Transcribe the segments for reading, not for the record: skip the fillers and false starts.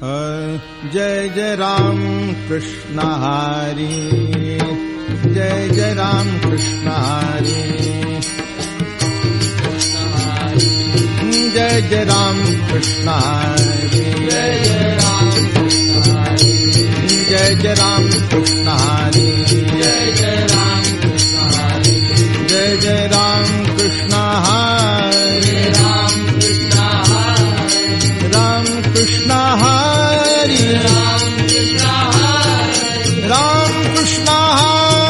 जय जय राम कृष्ण हरी, जय जय राम कृष्ण हरी, जय जय राम कृष्ण हरी, जय जय राम कृष्ण हरी, जय जय राम कृष्ण हरी, जय जय राम कृष्ण हरी, जय जय राम कृष्ण हरी, राम कृष्ण हरी, राम कृष्ण हरी, जय जय राम कृष्ण हरी,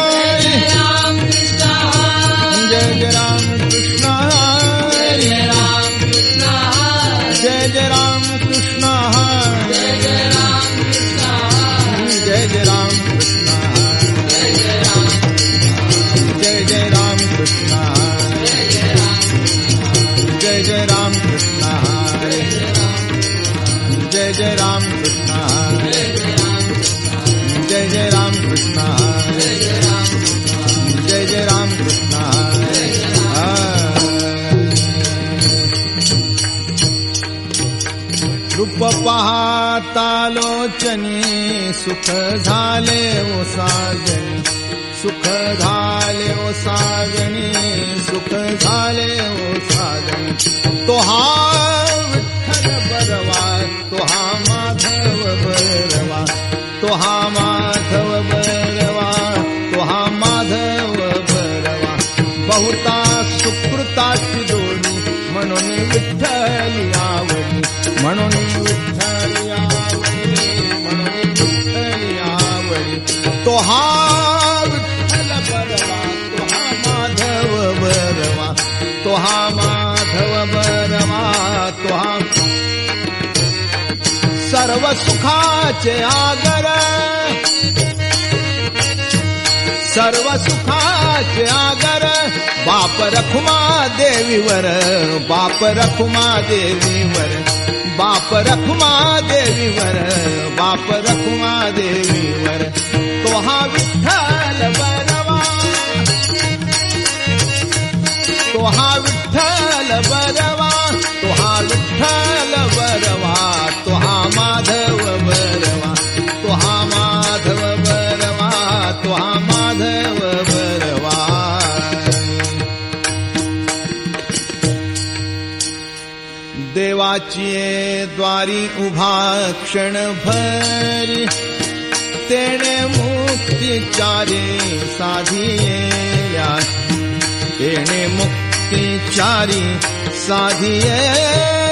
जय जय राम कृष्ण हरी, जय जय राम कृष्ण हरी, जय जय राम कृष्ण हरी, जय जय राम कृष्ण हरी, जय जय राम कृष्ण हरी, जय जय राम कृष्ण हरी, जय जय राम कृष्ण हरी. रूप पाहता लोचनी सुख झाले ओ साजनी, सुख झाले ओ साजनी, सुख झाले ओ साजनी. तो हा विठ्ठल बरवा, तो हा माधव बरवा, तो हा माधव बरवा, तो हा माधव बरवा. बहुता सुकृताची जोडी म्हणून विठ्ठल आवडी, म्हणून विठ्ठल आवडी, म्हणून विठ्ठल आवडी. तो हा विठ्ठल बरवा, तो हा माधव बरवा, तो हा माधव बरवा, तो हा सर्व सुखाचे आगर, सर्व सुखाचे आगर. बाप रखुमा देवीवर, बाप रखुमा देवीवर, बाप रखुमा देवीवर, बाप रखुमा देवीवर. तो हा विठ्ठल बरवा, तो हा विठ्ठल बरवा, तो हा विठ्ठल बरवा, तो हा माधव बरवा, तो हा माधव बरवा, तो हा माधव बरवा. देवाची द्वारी उभा क्षण भरी, तेणे मुक्तीचारी साधिया, तेणे मुक्तीचारी साधिया.